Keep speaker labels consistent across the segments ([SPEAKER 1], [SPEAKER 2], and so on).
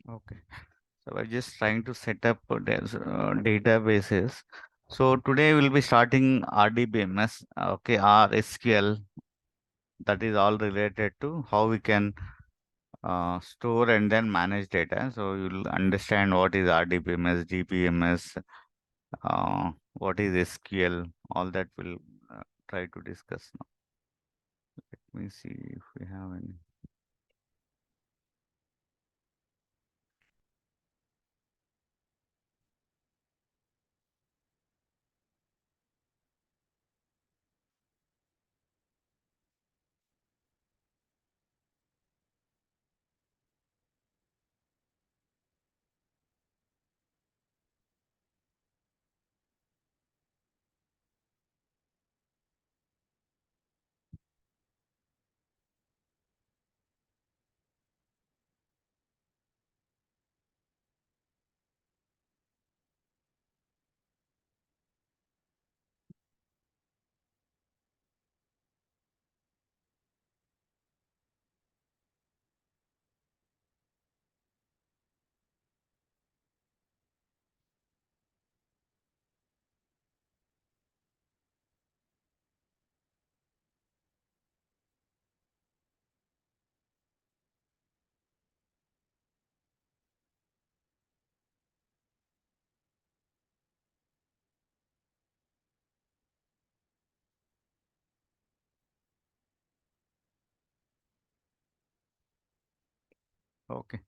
[SPEAKER 1] Okay. So I'm just trying to set up databases. So today we'll be starting RDBMS, okay, or SQL. That is all related to how we can store and then manage data. So you'll understand what is RDBMS, DBMS, what is SQL. All that we'll try to discuss now. Let me see if we have any. Okay.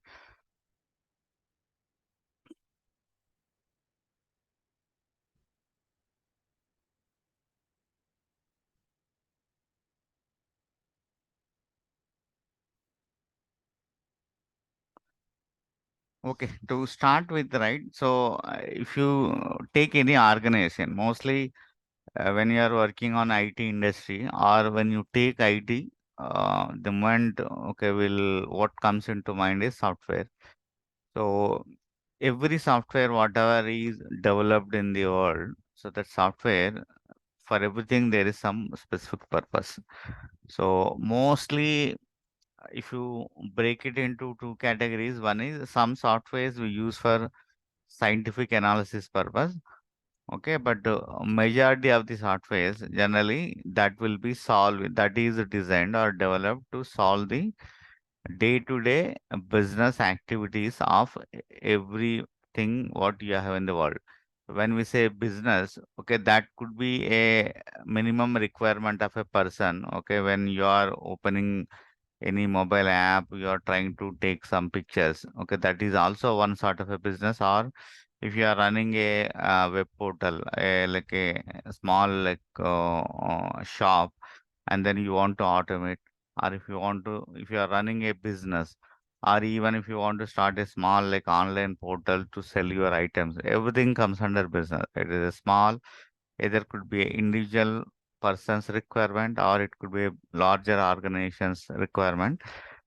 [SPEAKER 1] Okay, to start with, right? So, if you take any organization, mostly when you are working on IT industry or when you take IT, the moment, okay, will what comes into mind is software. So, every software, whatever is developed in the world, so that software for everything there is some specific purpose. So, mostly if you break it into two categories, one is some softwares we use for scientific analysis purpose. Okay, but majority of the softwares generally that will be solved, that is designed or developed to solve the day-to-day business activities of everything what you have in the world. When we say business, okay, that could be a minimum requirement of a person. Okay, when you are opening any mobile app, you are trying to take some pictures. Okay, that is also one sort of a business. Or if you are running a web portal, like a small like shop, and then you want to automate, or if you want to, if you are running a business, or even if you want to start a small like online portal to sell your items, everything comes under business. It is a small, either could be a individual person's requirement or it could be a larger organization's requirement.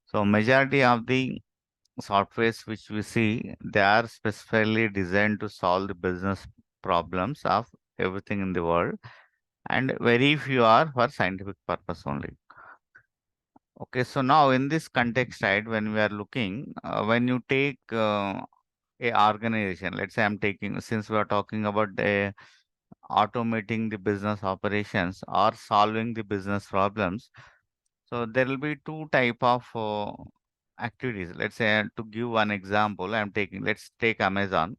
[SPEAKER 1] So majority of the softwares which we see, they are specifically designed to solve the business problems of everything in the world, and very few are for scientific purpose only. Okay, so now in this context, right, when we are looking, when you take a organization, let's say I'm taking, since we are talking about automating the business operations or solving the business problems, so there will be two type of activities. Let's say to give one example, I'm taking, let's take Amazon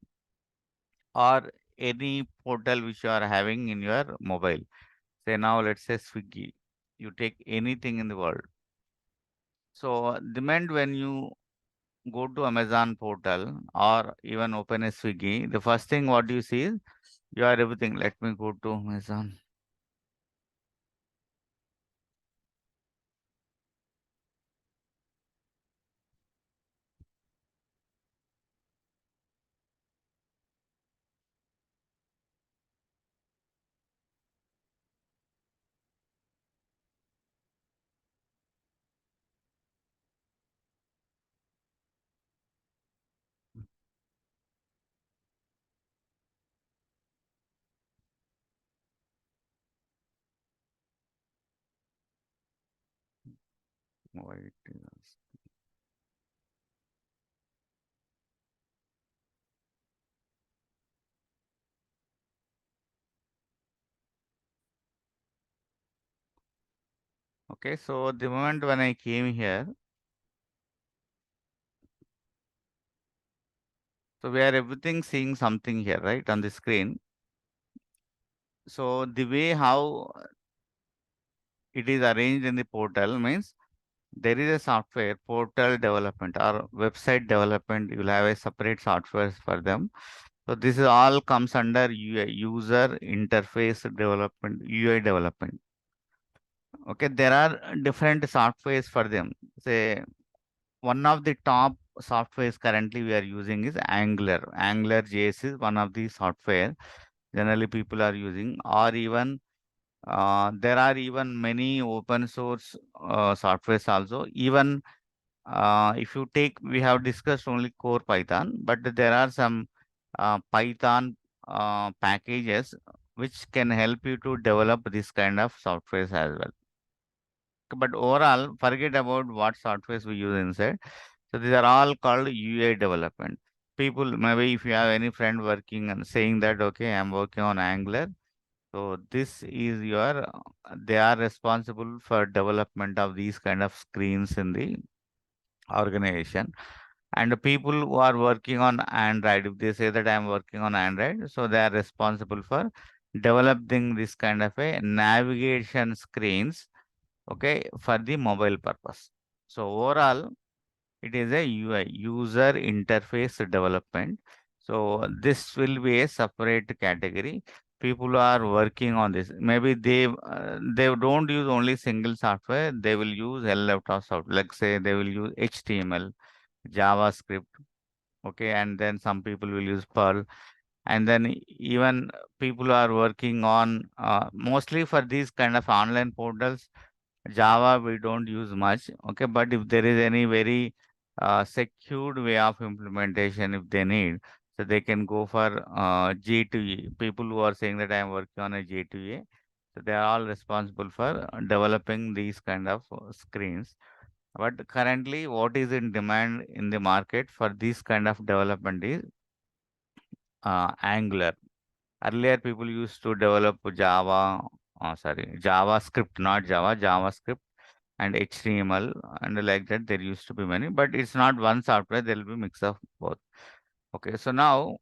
[SPEAKER 1] or any portal which you are having in your mobile. Say now, let's say Swiggy. You take anything in the world. So the moment when you go to Amazon portal or even open a Swiggy, the first thing what you see is you are everything. Let me go to Amazon. Why it is- Okay, so the moment when I came here, so we are everything seeing something here, right, on the screen. So the way how it is arranged in the portal means there is a software portal development or website development. You will have a separate software for them. So this is all comes under UI, user interface development, UI development. Okay, there are different softwares for them. Say one of the top softwares currently we are using is Angular. Angular JS is one of the software generally people are using, or even there are even many open source softwares also. Even if you take, we have discussed only core Python, but there are some Python packages which can help you to develop this kind of softwares as well. But overall, forget about what softwares we use inside. So these are all called UI development. People, maybe if you have any friend working and saying that, okay, I'm working on Angular. So this is your, they are responsible for development of these kind of screens in the organization. And the people who are working on Android, if they say that I'm working on Android, so they are responsible for developing this kind of a navigation screens, okay, for the mobile purpose. So overall, it is a UI, user interface development. So this will be a separate category. People are working on this. Maybe they don't use only single software. They will use a lot of software. Like say they will use HTML, JavaScript, okay, and then some people will use Perl, and then even people are working on mostly for these kind of online portals. Java we don't use much, okay, but if there is any very secured way of implementation, if they need, so they can go for J2E. People who are saying that I am working on a J2E, so they are all responsible for developing these kind of screens. But currently, what is in demand in the market for this kind of development is Angular. Earlier, people used to develop JavaScript, not Java, JavaScript and HTML and like that. There used to be many, but it's not one software. There will be mix of both. Okay, so now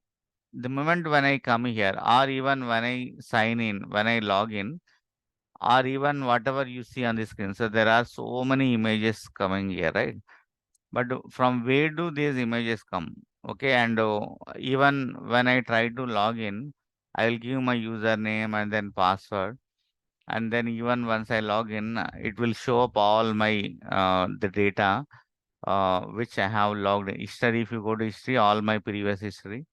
[SPEAKER 1] the moment when I come here, or even when I sign in, when I log in, or even whatever you see on the screen, so there are so many images coming here, right? But from where do these images come? Okay, and even when I try to log in, I will give my username and then password, and then even once I log in, it will show up all my the data which I have logged in. History, if you go to history, all my previous history,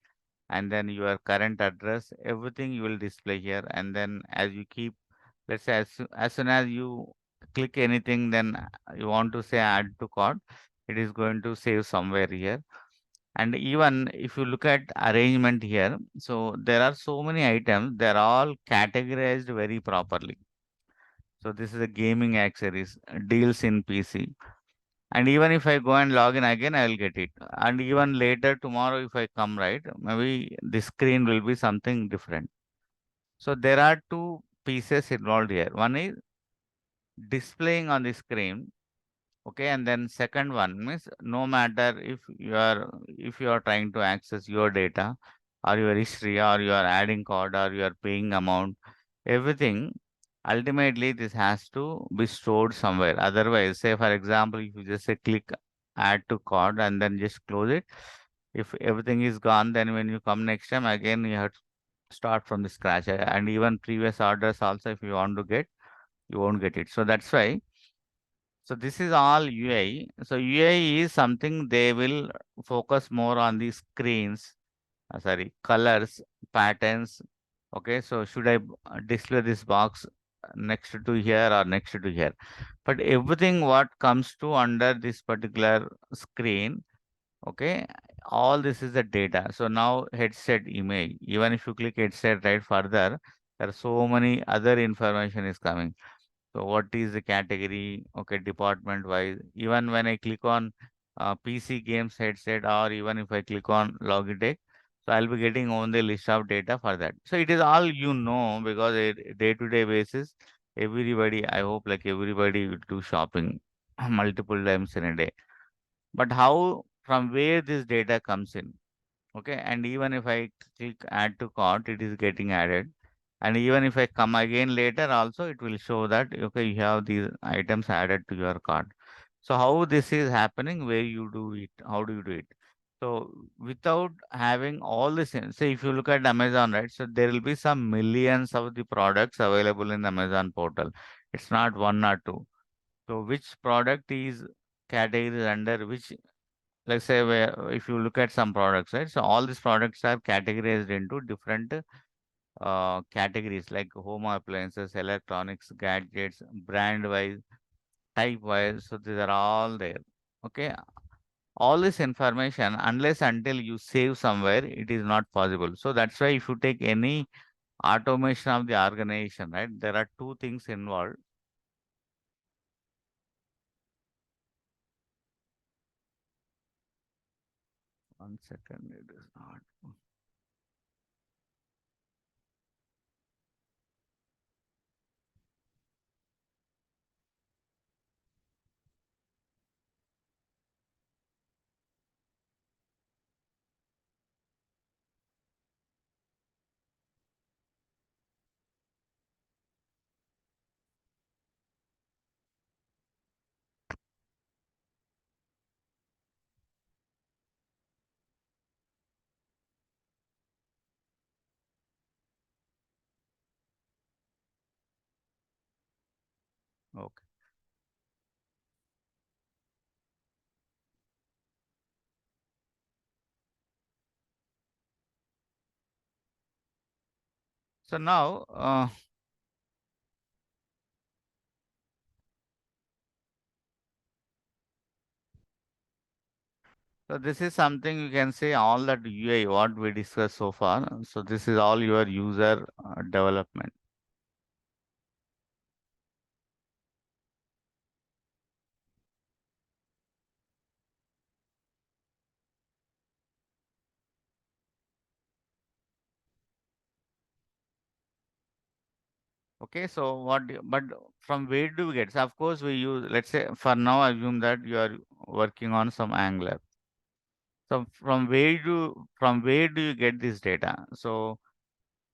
[SPEAKER 1] and then your current address, everything you will display here. And then as you keep, let's say as soon as you click anything, then you want to say add to cart, it is going to save somewhere here. And even if you look at arrangement here, so there are so many items, they're all categorized very properly. So this is a gaming accessories, deals in PC. And even if I go and log in again, I will get it. And even later tomorrow, if I come, right, maybe the screen will be something different. So there are two pieces involved here. One is displaying on the screen. Okay, and then second one means no matter if you are trying to access your data or your history or you are adding code or you are paying amount, everything ultimately this has to be stored somewhere. Otherwise, say for example, if you just say click add to code and then just close it, if everything is gone, then when you come next time again you have to start from the scratch. And even previous orders also, if you want to get, you won't get it. So that's why, so this is all UI. So UI is something they will focus more on the screens, colors, patterns. Okay, so should I display this box next to here or next to here? But everything what comes to under this particular screen, okay, all this is the data. So now headset image, even if you click headset right further, there are so many other information is coming. So what is the category? Okay, department wise. Even when I click on PC games headset, or even if I click on Logitech, so I'll be getting only list of data for that. So it is all because day to day basis, everybody, I hope like everybody will do shopping multiple times in a day. But how, from where this data comes in? Okay, and even if I click add to cart, it is getting added. And even if I come again later, also it will show that okay, you have these items added to your cart. So how this is happening, where you do it, how do you do it? So without having all this, say if you look at Amazon, right? So there will be some millions of the products available in Amazon portal. It's not one or two. So which product is categorized under which, let's say where if you look at some products, right? So all these products are categorized into different categories like home appliances, electronics, gadgets, brand wise, type wise. So these are all there. Okay. All this information, unless until you save somewhere, it is not possible. So that's why if you take any automation of the organization, right, there are two things involved. One second, it is not. Okay. So now, so this is something you can say all that UI what we discussed so far. So this is all your user development. Okay, so but from where do we get? So of course we use, let's say for now, assume that you are working on some Angular. So from where do you get this data? So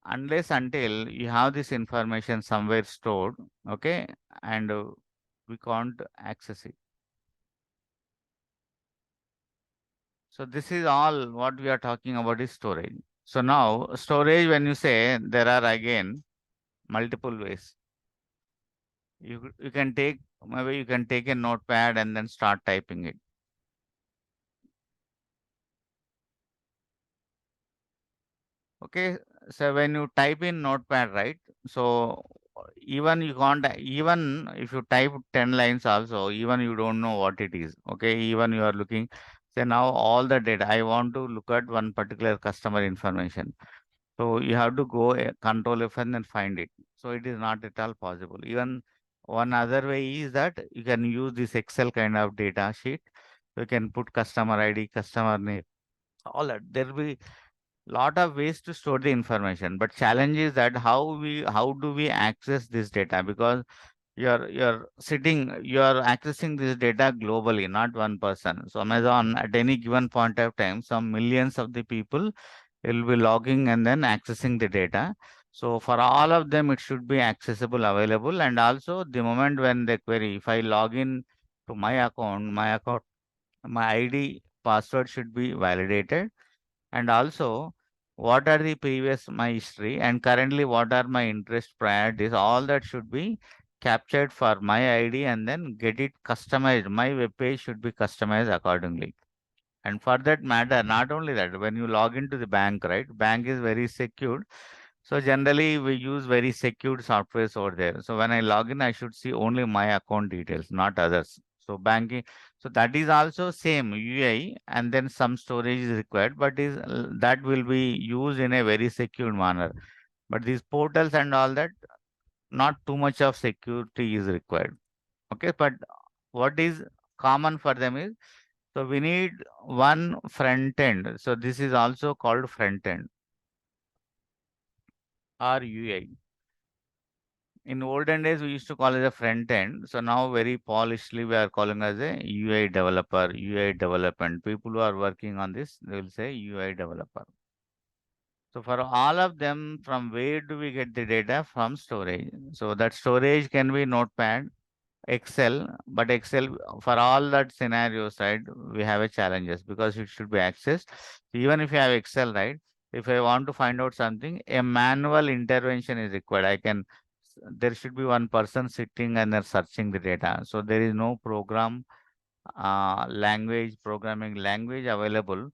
[SPEAKER 1] unless until you have this information somewhere stored, okay, and we can't access it. So this is all what we are talking about is storage. So now storage, when you say, there are again multiple ways. You can take, maybe you can take a notepad and then start typing it. Okay, so when you type in notepad, right? So even you can't, even if you type 10 lines also, even you don't know what it is. Okay, even you are looking, say now all the data, I want to look at one particular customer information. So you have to go control F and then find it. So it is not at all possible. Even one other way is that you can use this Excel kind of data sheet. You can put customer ID, customer name, all that. There will be lot of ways to store the information, but challenge is that how do we access this data, because you're accessing this data globally, not one person. So Amazon at any given point of time, some millions of the people will be logging and then accessing the data. So for all of them, it should be accessible, available, and also the moment when they query, if I log in to my ID password should be validated, and also what are the previous my history and currently what are my interest priorities, all that should be captured for my ID and then get it customized. My web page should be customized accordingly. And for that matter, not only that, when you log into the bank, right, bank is very secured. So generally we use very secured softwares over there. So when I log in, I should see only my account details, not others. So banking, so that is also same UI, and then some storage is required, but is that will be used in a very secure manner. But these portals and all that, not too much of security is required. Okay, but what is common for them is, so we need one front end. So this is also called front end or UI. In olden days, we used to call it a front end. So now very polishedly we are calling as a UI developer, UI development. People who are working on this, they will say UI developer. So for all of them, from where do we get the data? From storage. So that storage can be Notepad, Excel, but Excel for all that scenarios, right? We have a challenges because it should be accessed. Even if you have Excel, right? If I want to find out something, a manual intervention is required. There should be one person sitting and they're searching the data. So there is no programming language available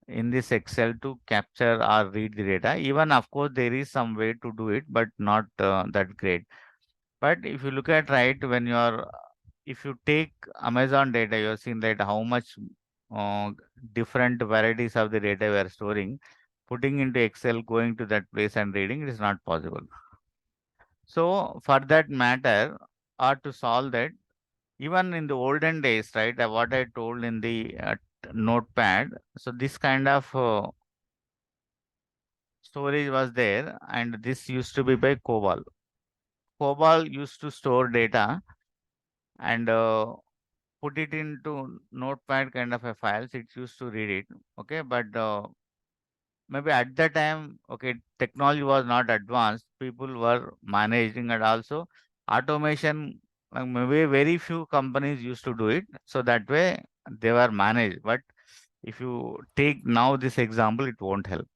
[SPEAKER 1] in this Excel to capture or read the data. Even of course, there is some way to do it, but not that great. But if you look at right, if you take Amazon data, you're seeing that how much uh, different varieties of the data we are storing, putting into Excel, going to that place and reading, it is not possible. So for that matter, or to solve that, even in the olden days, right, what I told in the notepad, so this kind of storage was there, and this used to be by COBOL. COBOL used to store data and put it into notepad kind of a files. It used to read it, okay, but maybe at the time, okay, technology was not advanced. People were managing and also automation. Maybe very few companies used to do it, so that way they were managed. But if you take now this example, it won't help.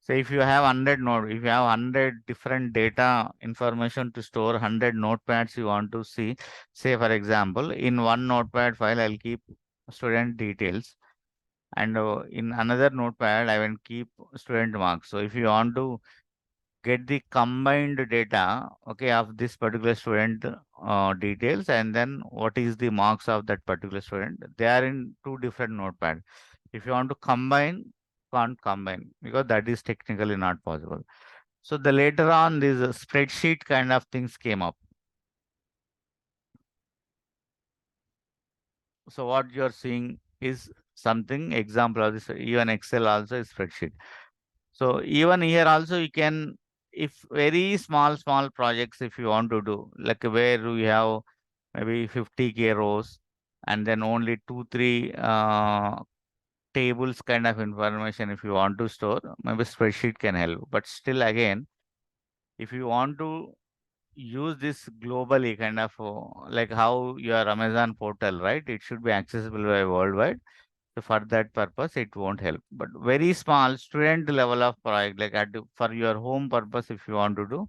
[SPEAKER 1] So if you have 100 node, if you have 100 different data information to store, 100 notepads you want to see, say for example, in one notepad file, I'll keep student details, and in another notepad, I will keep student marks. So if you want to get the combined data, okay, of this particular student details, and then what is the marks of that particular student, they are in two different notepad. If you want to combine, can't combine because that is technically not possible. So the later on, these spreadsheet kind of things came up. So what you're seeing is something example of this. Even Excel also is spreadsheet. So even here also you can, if very small projects if you want to do, like where we have maybe 50K rows and then only two, three tables kind of information if you want to store, maybe spreadsheet can help. But still again, if you want to use this globally kind of like how your Amazon portal, right? It should be accessible by worldwide. So for that purpose, it won't help. But very small student level of project, like for your home purpose, if you want to do,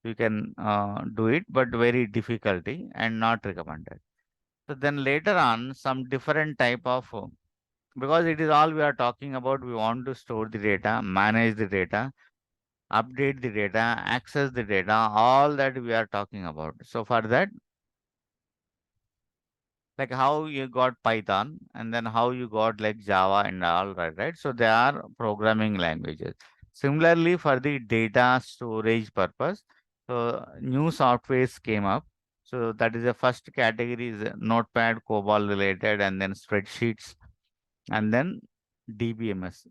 [SPEAKER 1] you can do it, but very difficulty and not recommended. So then later on, some different type of because it is all we are talking about. We want to store the data, manage the data, update the data, access the data, all that we are talking about. So for that, like how you got Python and then how you got like Java and all that, right? So they are programming languages. Similarly, for the data storage purpose, so new softwares came up. So that is the first category is Notepad, COBOL related, and then spreadsheets, and then DBMS,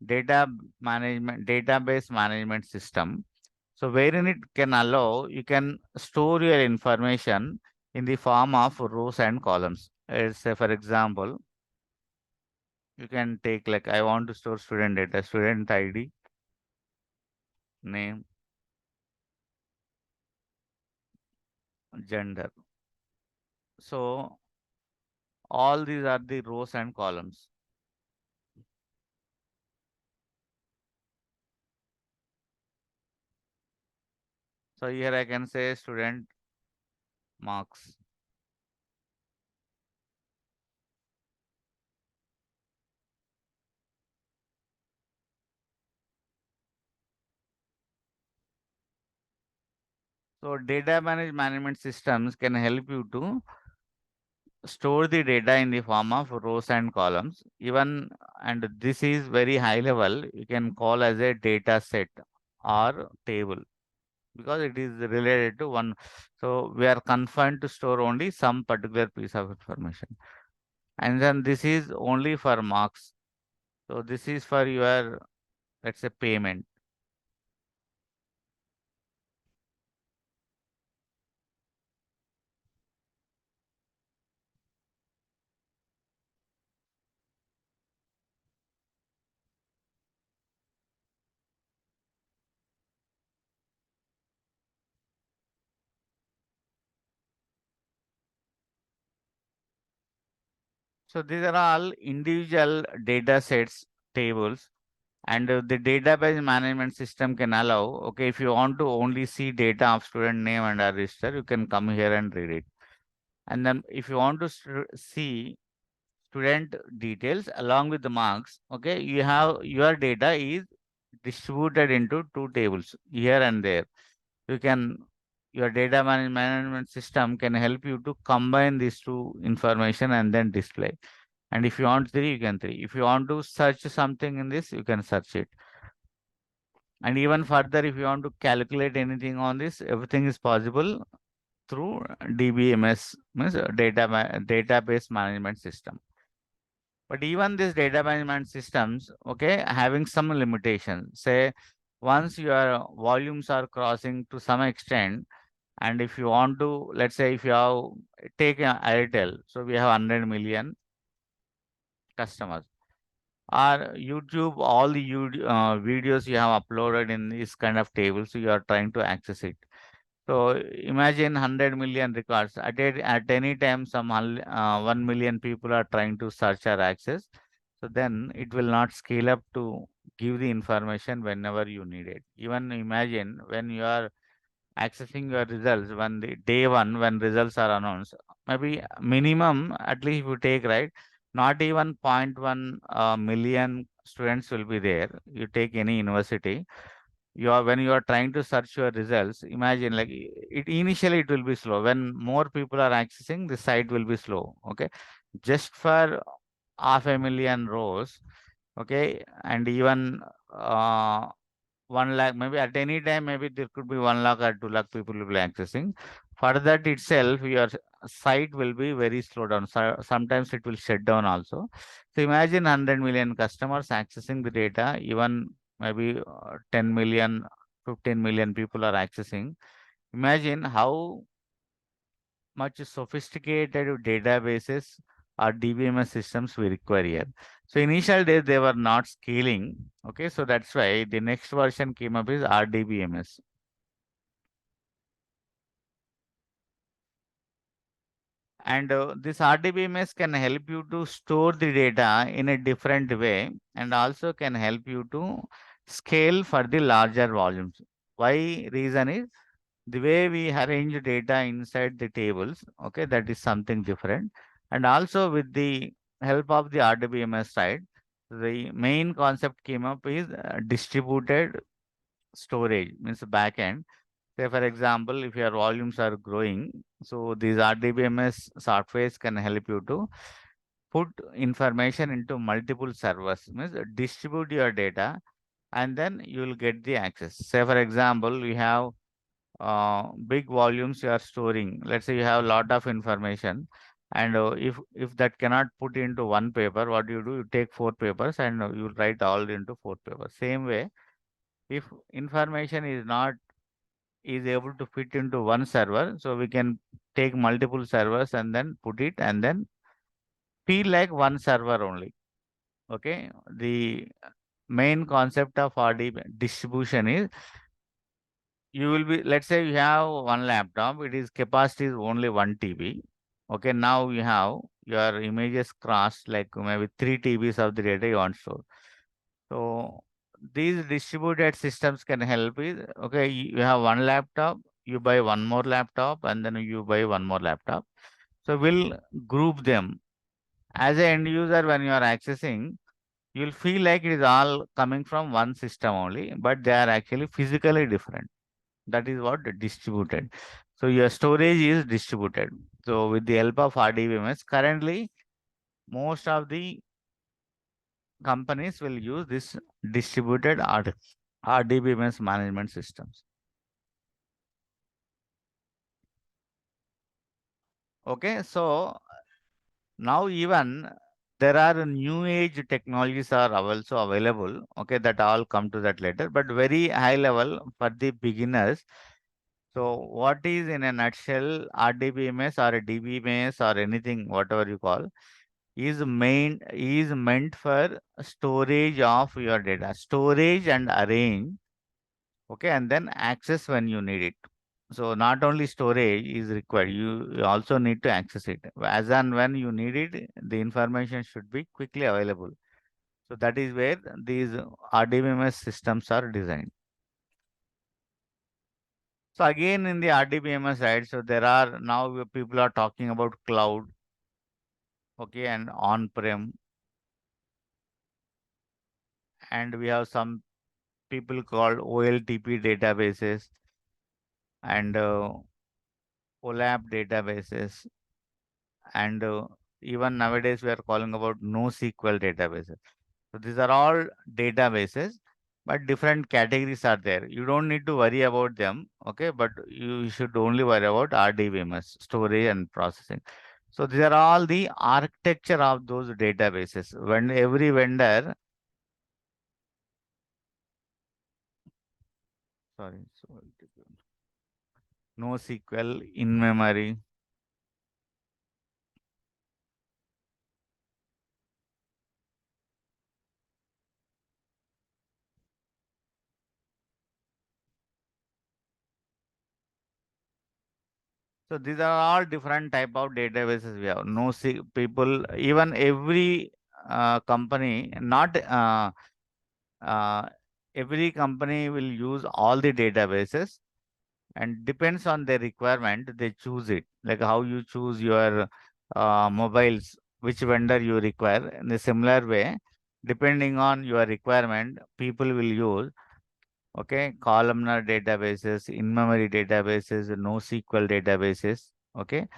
[SPEAKER 1] database management system. So wherein it can allow, you can store your information in the form of rows and columns. Say for example, you can take like I want to store student data, student ID, name, gender. So all these are the rows and columns. So here I can say student marks. So data management systems can help you to store the data in the form of rows and columns. Even, and this is very high level, you can call as a data set or table because it is related to one. So we are confined to store only some particular piece of information. And then this is only for marks. So this is for your, let's say, payment. So these are all individual data sets, tables, and the database management system can allow, okay, if you want to only see data of student name and register, you can come here and read it. And then if you want to see student details along with the marks, okay, you have your data is distributed into two tables here and there. You can, your data management system can help you to combine these two information and then display. And if you want three, you can three. If you want to search something in this, you can search it. And even further, if you want to calculate anything on this, everything is possible through DBMS, means database management system. But even these data management systems, okay, having some limitations. Say, once your volumes are crossing to some extent, and if you want to, let's say, if you have take Airtel, so we have 100 million customers. Or YouTube, all the videos you have uploaded in this kind of table, so you are trying to access it. So imagine 100 million records. At any time, some 1 million people are trying to search or access. So then it will not scale up to give the information whenever you need it. Even imagine when you are accessing your results, when the day one, when results are announced, maybe minimum, at least if you take, right, not even zero point 0.1 million students will be there. You take any university, you are, when you are trying to search your results, imagine like it initially it will be slow. When more people are accessing, the site will be slow. Okay, just for half a million rows. Okay, and even 1 lakh, maybe at any time, maybe there could be 1 lakh or 2 lakh people will be accessing. For that itself, your site will be very slow down. So sometimes it will shut down also. So imagine 100 million customers accessing the data, even maybe 10 million, 15 million people are accessing. Imagine how much sophisticated databases or DBMS systems we require here. So initial days they were not scaling. Okay, so that's why the next version came up is RDBMS. And this RDBMS can help you to store the data in a different way and also can help you to scale for the larger volumes. Why reason is the way we arrange data inside the tables, okay, that is something different. And also with the help of the RDBMS side, the main concept came up is distributed storage, means backend. Say for example, if your volumes are growing, so these RDBMS softwares can help you to put information into multiple servers, means distribute your data and then you will get the access. Say for example, we have big volumes you are storing. Let's say you have a lot of information, and if that cannot put into one paper, what do? You take four papers and you write all into four papers. Same way, if information is not is able to fit into one server, so we can take multiple servers and then put it and then feel like one server only. Okay, the main concept of RD distribution is you will be, let's say you have one laptop, it is capacity is only 1 TB. Okay, now you have your images crossed like maybe 3 TBs of the data you want to store. So these distributed systems can help is, okay, you have one laptop, you buy one more laptop and then you buy one more laptop. So we'll group them. As an end user, when you are accessing, you'll feel like it is all coming from one system only, but they are actually physically different. That is what distributed. So your storage is distributed. So with the help of RDBMS, currently most of the companies will use this distributed RDBMS management systems. Okay, so now even there are new age technologies are also available. Okay, that all come to that later, but very high level for the beginners. So what is in a nutshell RDBMS or a DBMS or anything, whatever you call, is meant for storage of your data, storage and arrange, okay, and then access when you need it. So not only storage is required, you also need to access it. As and when you need it, the information should be quickly available. So that is where these RDBMS systems are designed. So again in the RDBMS, right, so there are now people are talking about cloud, okay, and on-prem, and we have some people called OLTP databases and OLAP databases, and even nowadays we are calling about NoSQL databases. So these are all databases, but different categories are there. You don't need to worry about them, okay? But you should only worry about RDBMS, storage and processing. So these are all the architecture of those databases. When every vendor, sorry, so NoSQL in memory. So these are all different type of databases we have. No see people, even every company, not uh, every company will use all the databases, and depends on their requirement, they choose it. Like how you choose your mobiles, which vendor you require. In a similar way, depending on your requirement, people will use, okay, columnar databases, in-memory databases, NoSQL databases, okay,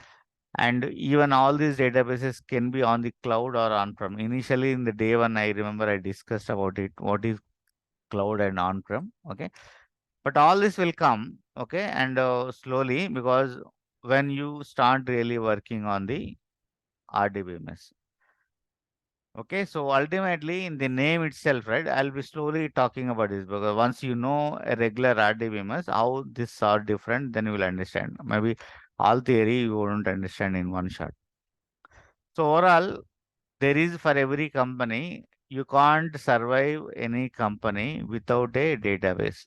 [SPEAKER 1] and even all these databases can be on the cloud or on-prem. Initially, in the day one, I remember I discussed about it. What is cloud and on-prem? Okay, but all this will come, okay, and slowly, because when you start really working on the RDBMS. Okay, so ultimately in the name itself, right, I'll be slowly talking about this, because once you know a regular RDBMS, how these are different, then you will understand. Maybe all theory you won't understand in one shot. So overall, there is for every company, you can't survive any company without a database.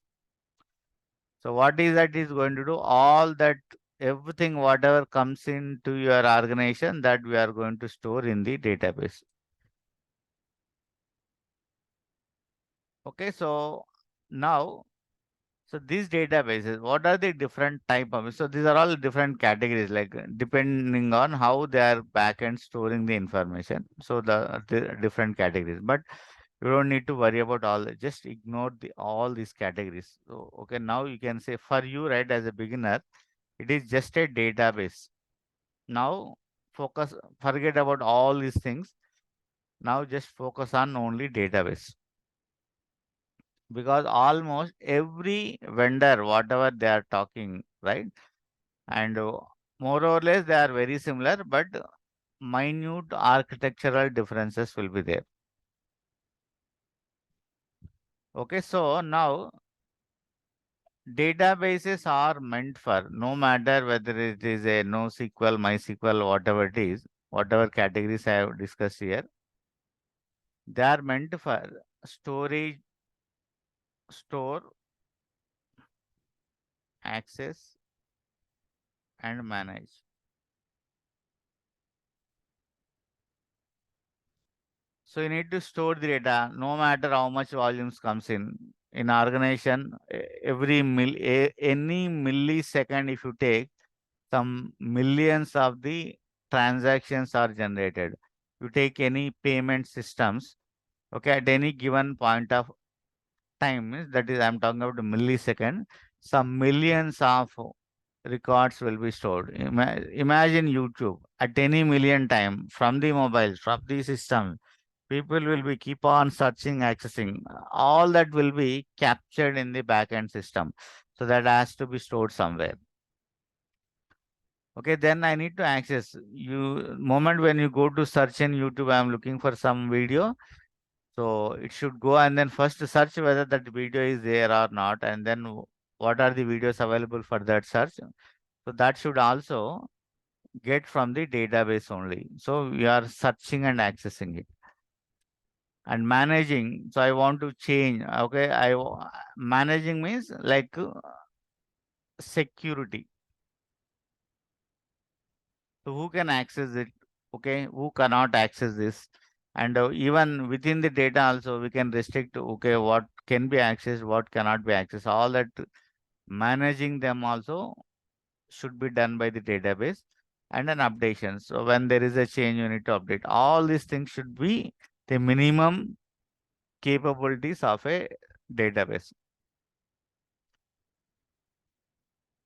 [SPEAKER 1] So what is that is going to do? All that, everything, whatever comes into your organization, that we are going to store in the database. Okay, so now, so these databases, what are the different type of? So these are all different categories, like depending on how they are backend storing the information. So the different categories, but you don't need to worry about all. Just ignore all these categories. So okay, now you can say for you, right, as a beginner, it is just a database. Now focus, forget about all these things. Now just focus on only database, because almost every vendor, whatever they are talking, right? And more or less they are very similar, but minute architectural differences will be there. Okay, so now databases are meant for, no matter whether it is a NoSQL, mySQL, whatever it is, whatever categories I have discussed here, they are meant for storage, store, access, and manage. So you need to store the data no matter how much volumes comes in. In organization, any millisecond, if you take, some millions of the transactions are generated. You take any payment systems, okay, at any given point of time, means that is, I'm talking about a millisecond, some millions of records will be stored. Imagine YouTube at any million time, from the mobiles, from the system, people will be keep on searching, accessing. All that will be captured in the backend system. So that has to be stored somewhere. Okay, then I need to access. You moment when you go to search in YouTube, I'm looking for some video. So it should go and then first search whether that video is there or not, and then what are the videos available for that search. So that should also get from the database only. So we are searching and accessing it. And managing, so I want to change. Okay, managing means like security. So who can access it? Okay, who cannot access this? And even within the data also we can restrict, okay, what can be accessed, what cannot be accessed. All that managing them also should be done by the database, and an updation. So when there is a change, you need to update. All these things should be the minimum capabilities of a database.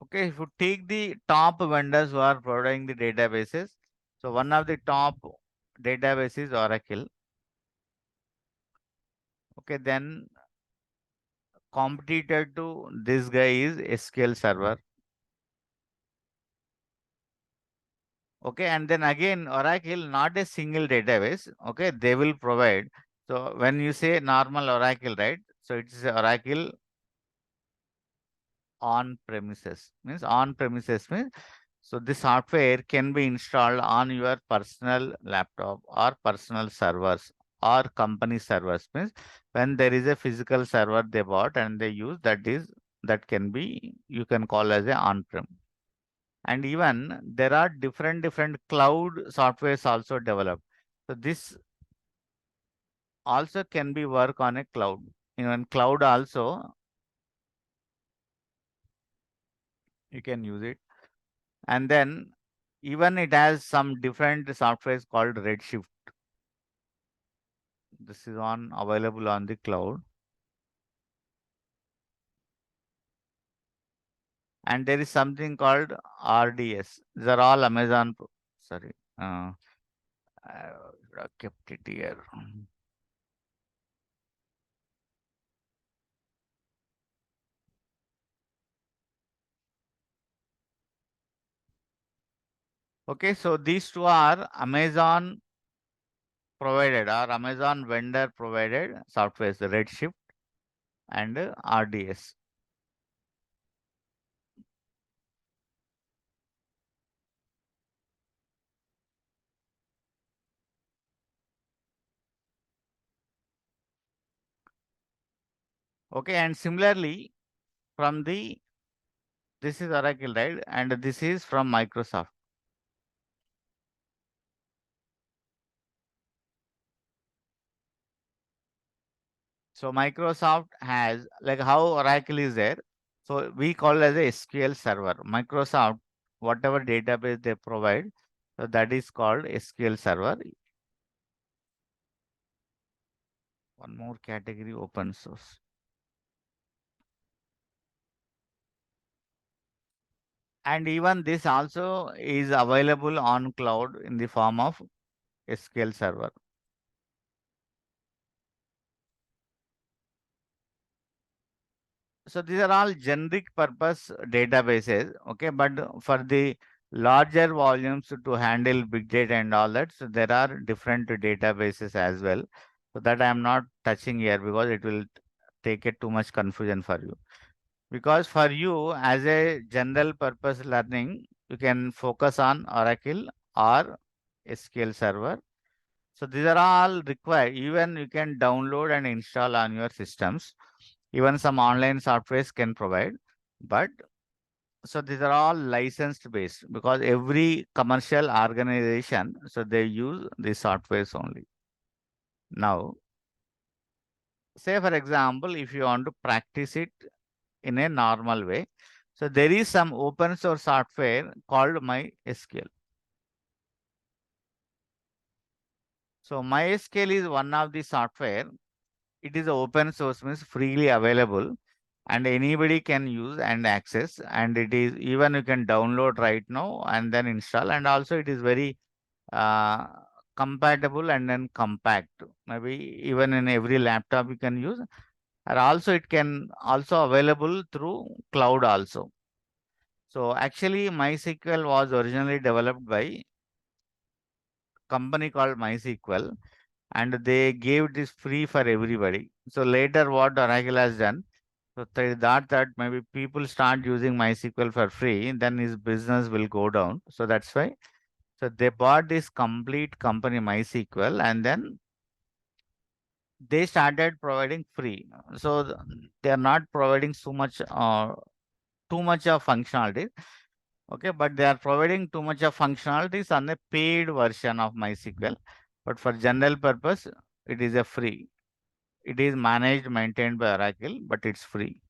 [SPEAKER 1] Okay, if you take the top vendors who are providing the databases, so one of the top database is Oracle. Okay, then competitor to this guy is SQL Server. Okay, and then again Oracle, not a single database. Okay, they will provide. So when you say normal Oracle, right? So it's Oracle on premises. Means on premises means, so this software can be installed on your personal laptop or personal servers or company servers. Means when there is a physical server they bought and they use, that can be, you can call as a on-prem. And even there are different cloud softwares also developed. So this also can be work on a cloud. Even cloud also you can use it. And then even it has some different softwares called Redshift. This is on available on the cloud. And there is something called RDS. These are all Amazon. Sorry, I kept it here. Okay, so these two are Amazon provided or Amazon vendor provided softwares, the Redshift and RDS. Okay, and similarly from the, this is Oracle, right? And this is from Microsoft. So Microsoft has, like how Oracle is there. So we call it as a SQL server. Microsoft, whatever database they provide, so that is called SQL server. One more category, open source. And even this also is available on cloud in the form of SQL server. So these are all generic purpose databases, okay, but for the larger volumes to handle big data and all that, so there are different databases as well. So that I am not touching here because it will take it too much confusion for you. Because for you as a general purpose learning, you can focus on Oracle or SQL Server. So these are all required. Even you can download and install on your systems. Even some online softwares can provide, but so these are all licensed based because every commercial organization, so they use these softwares only. Now, say for example, if you want to practice it in a normal way, so there is some open source software called mySQL. So MySQL is one of the software. It is open source, means freely available, and anybody can use and access, and it is even you can download right now and then install, and also it is very uh, compatible and then compact. Maybe even in every laptop you can use, and also it can also available through cloud also. So actually MySQL was originally developed by company called MySQL, and they gave this free for everybody. So later what Oracle has done, so they thought that maybe people start using MySQL for free, then his business will go down. So that's why. So they bought this complete company MySQL, and then they started providing free. So they are not providing so much. too much of functionality. Okay, but they are providing too much of functionalities on the paid version of MySQL. But for general purpose, it is a free. It is managed, maintained by Oracle, but it's free.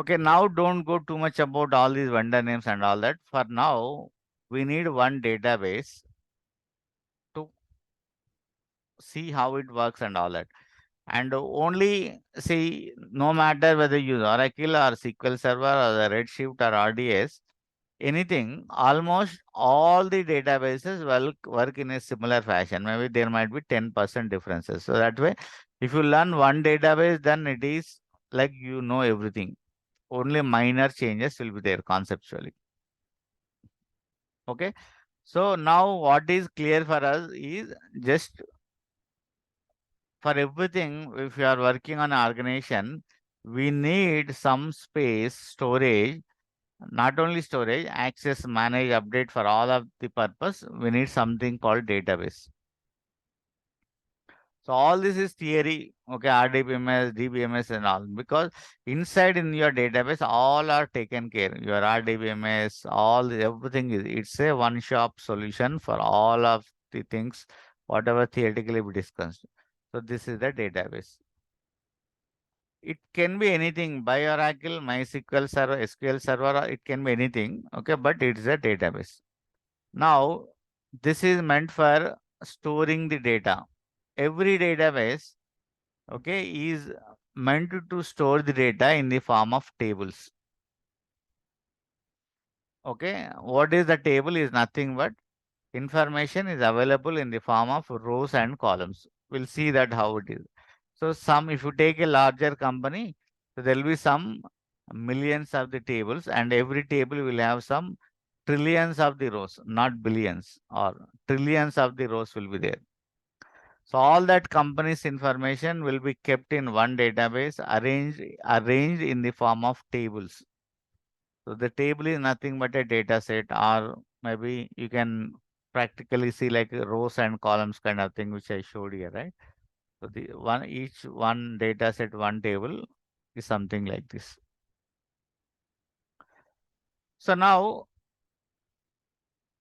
[SPEAKER 1] Okay, now don't go too much about all these vendor names and all that. For now, we need one database to see how it works and all that. And only see, no matter whether you use Oracle or SQL Server or the Redshift or RDS, anything, almost all the databases work in a similar fashion. Maybe there might be 10% differences. So that way, if you learn one database, then it is like you know everything. Only minor changes will be there conceptually. Okay. So now what is clear for us is just for everything, if you are working on an organization, we need some space, storage, not only storage, access, manage, update for all of the purpose, we need something called database. So all this is theory, okay, RDBMS, DBMS and all, because inside in your database, all are taken care. Your RDBMS, everything is, it's a one-shop solution for all of the things, whatever theoretically we discussed. So this is the database. It can be anything by Oracle, MySQL server, SQL server, or it can be anything, okay, but it is a database. Now, this is meant for storing the data. Every database, okay, is meant to store the data in the form of tables. Okay, what is the table is nothing but information is available in the form of rows and columns. We'll see that how it is. So if you take a larger company, so there will be some millions of the tables, and every table will have some trillions of the rows, not billions, or trillions of the rows will be there. So all that company's information will be kept in one database, arranged in the form of tables. So the table is nothing but a data set, or maybe you can practically see like rows and columns kind of thing, which I showed here, right? So each one data set, one table is something like this. So now,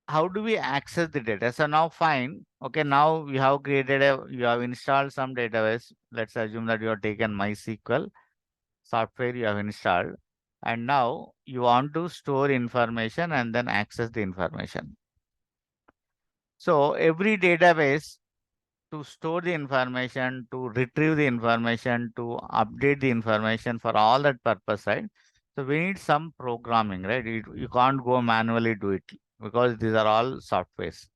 [SPEAKER 1] how do we access the data? So now fine. Okay, now you have installed some database. Let's assume that you have taken MySQL software you have installed. And now you want to store information and then access the information. So every database, to store the information, to retrieve the information, to update the information for all that purpose, right? So we need some programming, right? You can't go manually do it because these are all softwares.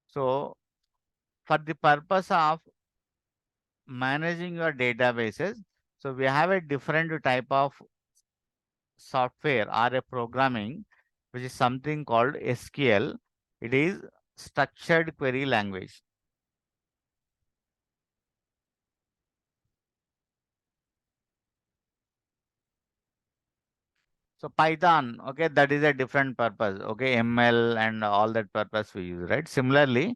[SPEAKER 1] So for the purpose of managing your databases, so we have a different type of software or a programming, which is something called SQL. It is structured query language. So Python, okay, that is a different purpose. Okay, ML and all that purpose we use, right? Similarly,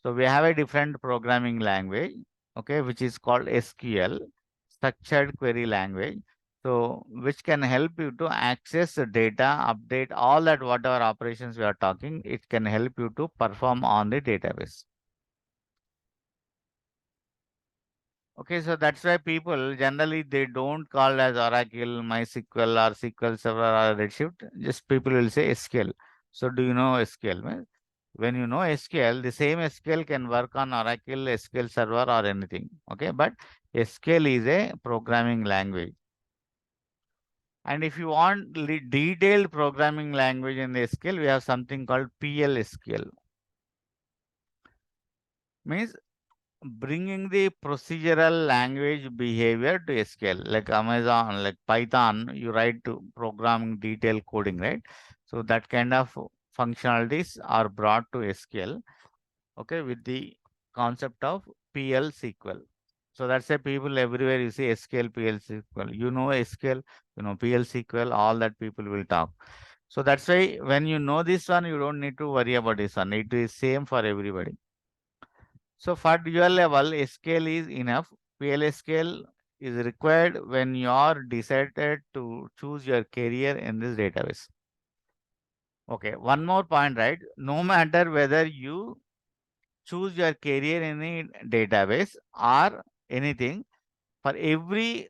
[SPEAKER 1] so we have a different programming language, okay, which is called SQL, structured query language. So which can help you to access the data, update all that whatever operations we are talking, it can help you to perform on the database. Okay, so that's why people generally they don't call as Oracle, MySQL or SQL Server or Redshift. Just people will say SQL. So do you know SQL? Well, when you know SQL, the same SQL can work on Oracle, SQL Server or anything. Okay, but SQL is a programming language. And if you want detailed programming language in the SQL, we have something called PL/SQL. Means bringing the procedural language behavior to SQL, like Amazon, like Python, you write to programming detailed coding, right? So that kind of functionalities are brought to SQL, okay, with the concept of PL/SQL. So that's why people everywhere you see SQL, PL/SQL. You know SQL, you know PL/SQL, all that people will talk. So that's why when you know this one, you don't need to worry about this one. It is same for everybody. So for your level, SQL is enough. PL/SQL is required when you are decided to choose your career in this database. Okay, one more point, right? No matter whether you choose your career in a database or anything, for every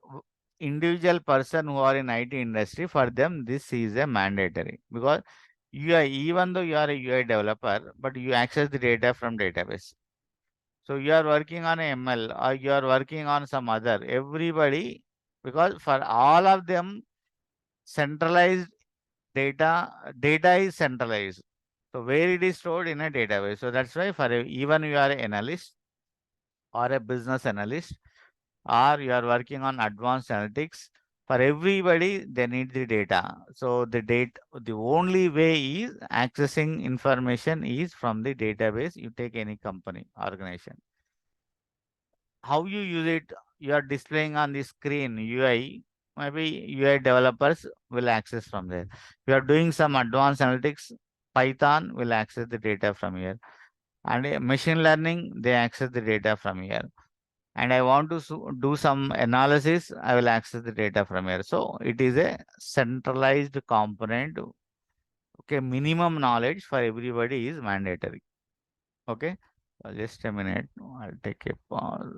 [SPEAKER 1] individual person who are in IT industry, for them this is a mandatory, because you are, even though you are a UI developer, but you access the data from database. So you are working on a ML or you are working on some other, everybody, because for all of them, centralized data is centralized. So where it is stored in a database. So that's why for even you are an analyst or a business analyst, or you are working on advanced analytics, for everybody they need the data. So the only way is accessing information is from the database. You take any company, organization. How you use it, you are displaying on the screen UI, maybe UI developers will access from there. You are doing some advanced analytics, Python will access the data from here, and machine learning they access the data from here, and I want to do some analysis, I will access the data from here. So it is a centralized component. Okay, minimum knowledge for everybody is mandatory. Okay, just a minute, I'll take a pause.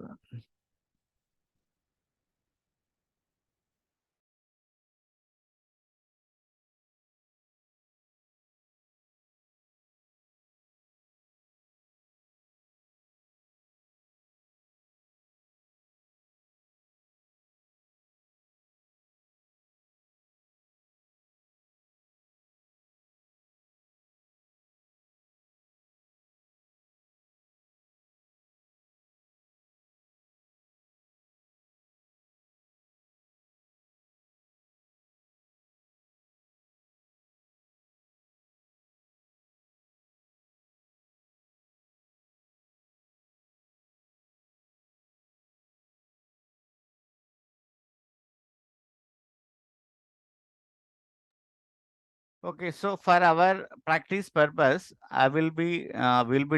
[SPEAKER 1] Okay, so for our practice purpose, I will be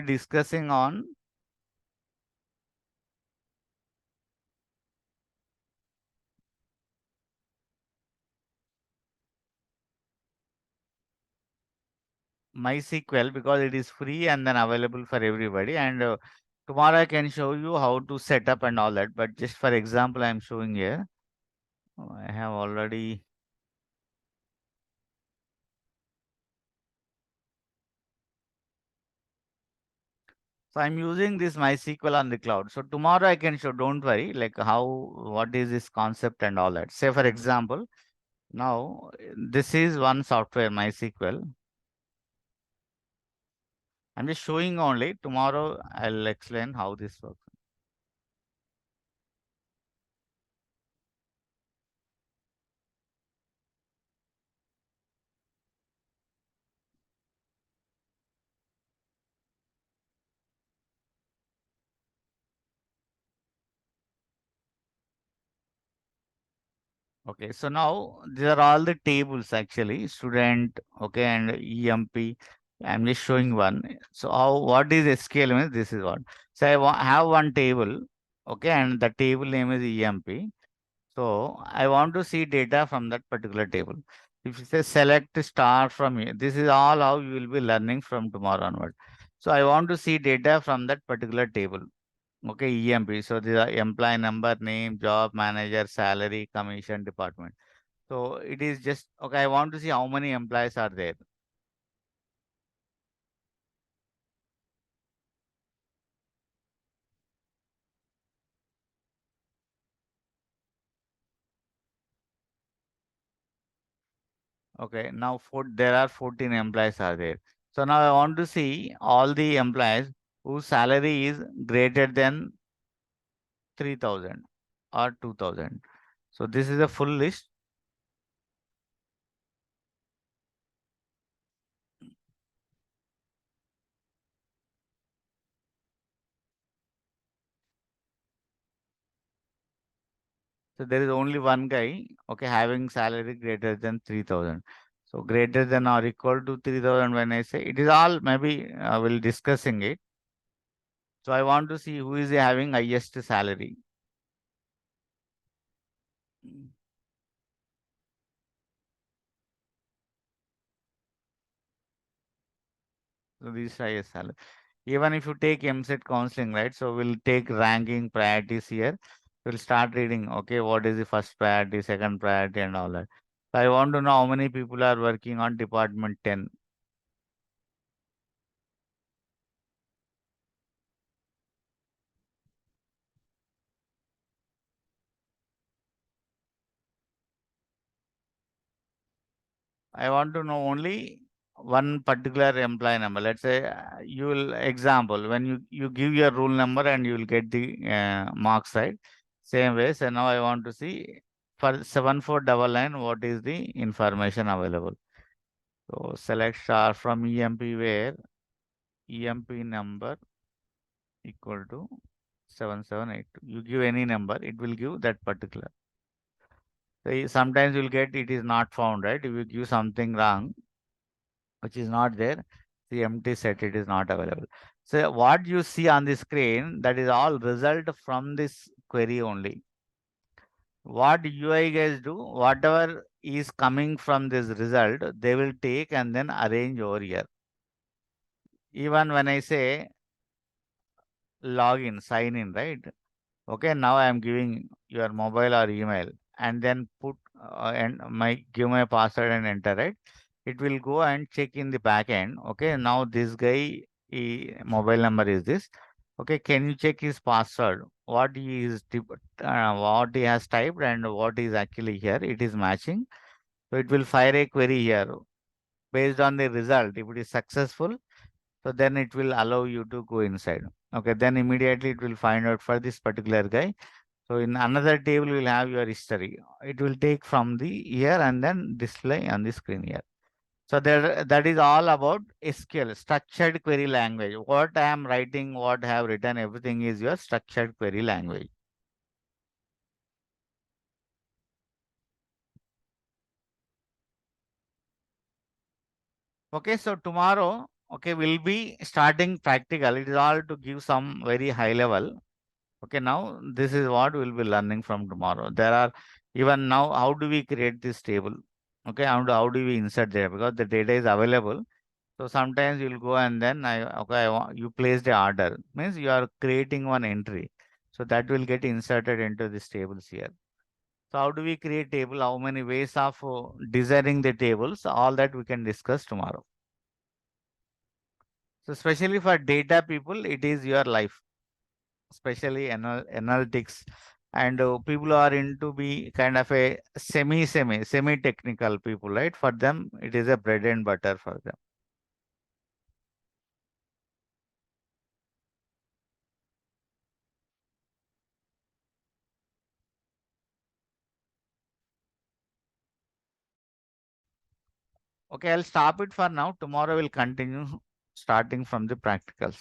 [SPEAKER 1] discussing on mySQL, because it is free and then available for everybody. And tomorrow I can show you how to set up and all that. But just for example, I am showing here. I have already. So I'm using this MySQL on the cloud. So tomorrow I can show. Don't worry, like how, what is this concept and all that. Say for example, now this is one software MySQL. I'm just showing only. Tomorrow I'll explain how this works. Okay, so now these are all the tables actually, student, okay, and EMP. I'm just showing one. So how, what is SQL means? This is what. So have one table, okay, and the table name is EMP. So I want to see data from that particular table. If you say select star from here, this is all how you will be learning from tomorrow onward. So I want to see data from that particular table. Okay, EMP. So these are employee number, name, job, manager, salary, commission, department. So it is just, okay, I want to see how many employees are there. Okay, now there are 14 employees are there. So now I want to see all the employees whose salary is greater than 3,000 or 2,000. So this is a full list. So there is only one guy, okay, having salary greater than 3,000. So greater than or equal to 3,000, when I say it is all, maybe we'll discussing it. So I want to see who is having highest salary. So this ISL. Even if you take MSET counseling, right? So we'll take ranking priorities here. We'll start reading, okay, what is the first priority, second priority, and all that. So I want to know how many people are working on department 10. I want to know only one particular employee number. Let's say you will example when you give your rule number and you will get the marks, right? Same way. So now I want to see for 7499 what is the information available. So select star from EMP where EMP number equal to 7782. You give any number, it will give that particular. So sometimes you'll get it is not found, right? If you give something wrong, which is not there, the empty set it is not available. So what you see on the screen, that is all result from this query only. What UI guys do, whatever is coming from this result, they will take and then arrange over here. Even when I say login, sign in, right? Okay, now I am giving your mobile or email and then put and my give my password and enter, right? It will go and check in the back end. Okay, now this guy mobile number is this. Okay, can you check his password? What he has typed and what is actually here? It is matching. So it will fire a query here based on the result. If it is successful, so then it will allow you to go inside. Okay, then immediately it will find out for this particular guy. So in another table, we'll have your history. It will take from the here and then display on the screen here. So there, that is all about SQL, structured query language. What I am writing, what I have written, everything is your structured query language. Okay, so tomorrow, okay, we'll be starting practical. It is all to give some very high level. Okay, now this is what we'll be learning from tomorrow. There are even now, how do we create this table? Okay, how do we insert there? Because the data is available. So sometimes you'll go and then you place the order. Means you are creating one entry. So that will get inserted into these tables here. So how do we create table? How many ways of designing the tables? All that we can discuss tomorrow. So especially for data people, it is your life, especially analytics. And people who are into be kind of a semi-technical people, right? For them, it is a bread and butter for them. Okay, I'll stop it for now. Tomorrow we'll continue starting from the practicals.